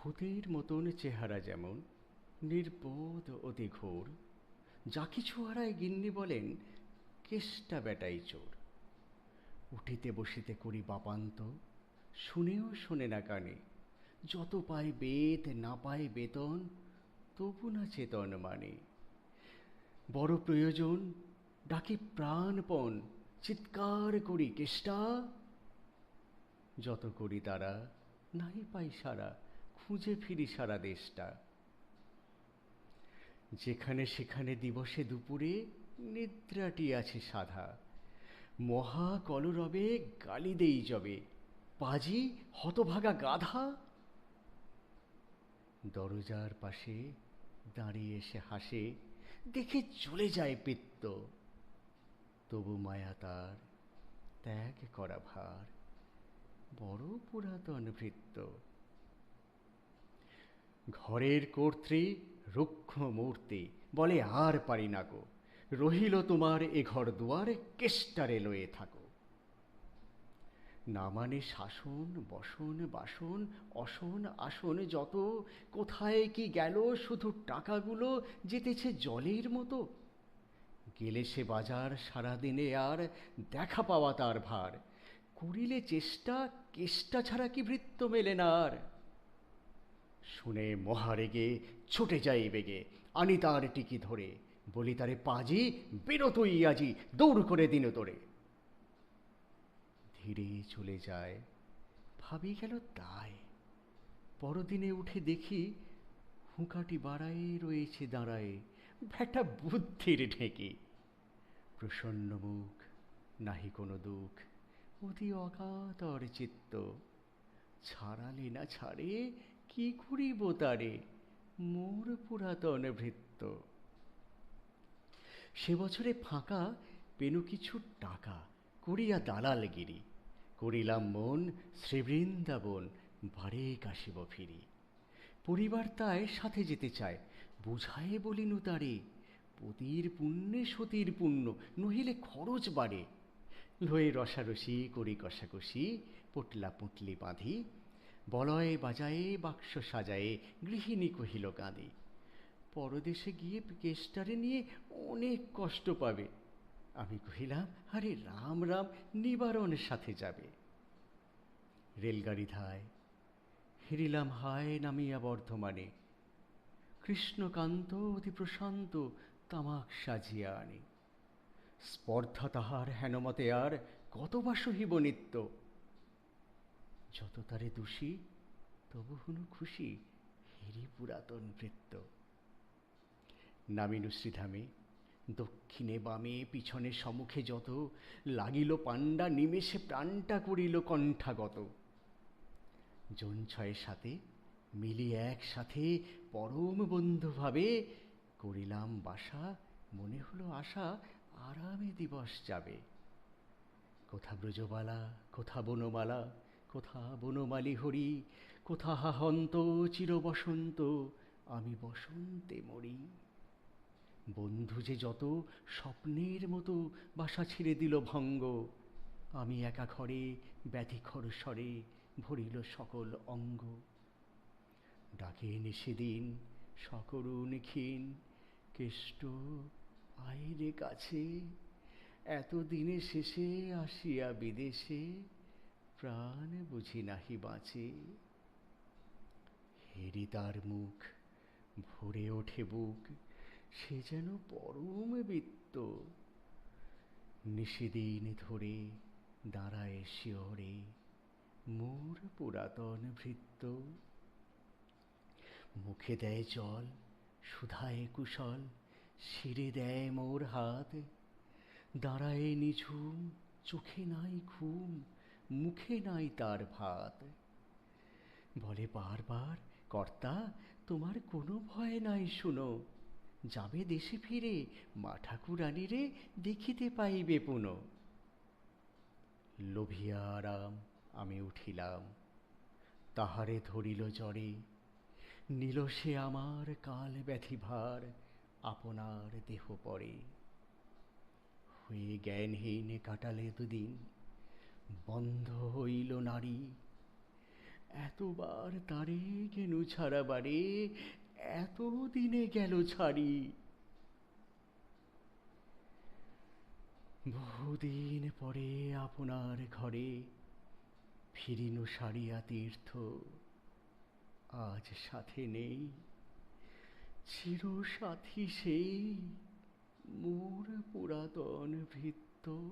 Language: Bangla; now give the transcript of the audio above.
ভূতের মতন চেহারা যেমন, নির্বোধ অতি ঘোর, যা কিছু হারায় গিন্নি বলেন কেষ্টা বেটাই চোর। উঠিতে বসিতে করি বাপান্ত, শুনেও শোনে না কানে, যত পায় বেত না পায় বেতন, তবু না চেতন মানে। বড় প্রয়োজন ডাকি প্রাণপণ, চিৎকার করি কেষ্টা, যত করি তারা নাই পাই সারা, খুঁজে ফিরি সারা দেশটা। যেখানে সেখানে দিবসে দুপুরে নিদ্রাটি আছে সাধা, মহা কলরবে গালি দেই যবে, পাজি হতভাগা গাধা। দরজার পাশে দাঁড়িয়ে এসে হাসে, দেখে চলে যায় পিত্ত, তবু মায়া তার ত্যাগ করা ভার, বড় পুরাতন ভৃত্য। ঘরের কর্ত্রী রুক্ষ মূর্তি বলে আর পারি না গো, রহিল তোমার এ ঘর দুয়ার, কেষ্টারে লয়ে থাকো। না মানে শাসন বসন বাসন, অসন আসন যত, কোথায় কি গেল শুধু টাকাগুলো যেতেছে জলের মতো। গেলে সে বাজার সারাদিনে আর দেখা পাওয়া তার ভার, করিলে চেষ্টা কেষ্টা ছাড়া কি ভৃত্য মেলে না আর। শুনে মহারেগে ছুটে যাই বেগে, আনি তার টিকি ধরে, বলি তারে পাজি বেরো তুই আজি, দৌড় করে দিন তোরে। ধীরে চলে যায়, ভাবি গেল তাই। পরদিনে উঠে দেখি হুঁকাটি বাড়ায়ে রয়েছে দাঁড়ায়ে, ব্যাটা বুদ্ধির ঢেঁকি। প্রসন্ন মুখ, নাহি কোনো দুঃখ, অতি অকাতর চিত্ত, ছাড়ালে না ছাড়ে কি করিব তারে, মোর পুরাতন ভৃত্য। সে বছরে ফাঁকা পেনু কিছু টাকা, করিয়া দালালগিরি, করিলাম মন শ্রীবৃন্দাবন, বারে কাশিব ফিরি। পরিবার তাই সাথে যেতে চায়, বুঝায়ে বলিনু তারে, পতির পুণ্যে সতীর পুণ্য, নহিলে খরচ বাড়ে। লয়ে রসারসি করি কষাকষি, পোটলা পুটলি বাঁধি, বলয় বাজায়ে বাক্স সাজায়ে, গৃহিণী কহিল কাঁদি। পরদেশে গিয়ে কেষ্টারে নিয়ে অনেক কষ্ট পাবে। আমি কহিলাম আরে রাম রাম, নিবারণের সাথে যাবে। রেলগাড়ি ধায়, ফিরিলাম হায় নামিয়া বর্ধমানে, কৃষ্ণকান্ত অতি প্রশান্ত তামাক সাজিয়া আনে। স্পর্ধা তাহার হেনমতে আর কতবা সহিব নিত্য, যত তারে দোষী তবু হুনু খুশি, হেরি পুরাতন ভৃত্য। নামিনু শ্রীধামে, দক্ষিণে বামে পিছনে সম্মুখে যত, লাগিল পাণ্ডা নিমেষে প্রাণটা করিল কণ্ঠাগত। জন ছয় সাথে মিলি একসাথে পরম বন্ধু ভাবে, করিলাম বাসা, মনে হলো আশা আরামে দিবস যাবে। কোথা ব্রজবালা কোথা বনমালা, কোথা বনমালী হরি, কোথা হাহন্ত চির বসন্ত, আমি বসন্তে মরি। বন্ধু যে যত স্বপ্নের মতো বাসা ছেড়ে দিল ভঙ্গ, আমি একা ঘরে ব্যতিখর স্বরে ভরিল সকল অঙ্গ। ডাকেন সেদিন সকরুণ ক্ষীণ, কেষ্ট আয় রে কাছে, এতদিনে শেষে আসিয়া বিদেশে, প্রাণ বুঝি নাহি বাঁচে। হেরি তার মুখ, ভরে ওঠে বুক, সে যেন পরম বিত্ত। নিশিদিন ধরে দাঁড়ায় শিয়রে, মোর পুরাতন ভৃত্য। মুখে দেয় জল, সুধায় কুশল, শিরে দেয় মোর হাত, দাঁড়ায় নিঝুম, চোখে নাই ঘুম, মুখে নাই তার ভাত। বলে বারবার কর্তা তোমার কোনো ভয় নাই শুনো, যাবে দেশে ফিরে মা ঠাকুরানীরে দেখিতে পাইবে পুন। লোভিয়া আরাম আমি উঠিলাম, তাহারে ধরিল জরে, নিল সে আমার কাল ব্যাধি ভার, আপনার দেহ পরে। হয়ে জ্ঞানহীন কাটালে দুদিন, বন্ধ হইল নাড়ি, এতবার তারে কেনু ছাড়া বারে, এত দিনে গেল ছাড়ি। বহুদিন পরে আপনার ঘরে ফিরিনু সারিয়া তীর্থ, আজ সাথে নেই চির সাথী সেই মোর পুরাতন ভৃত্য।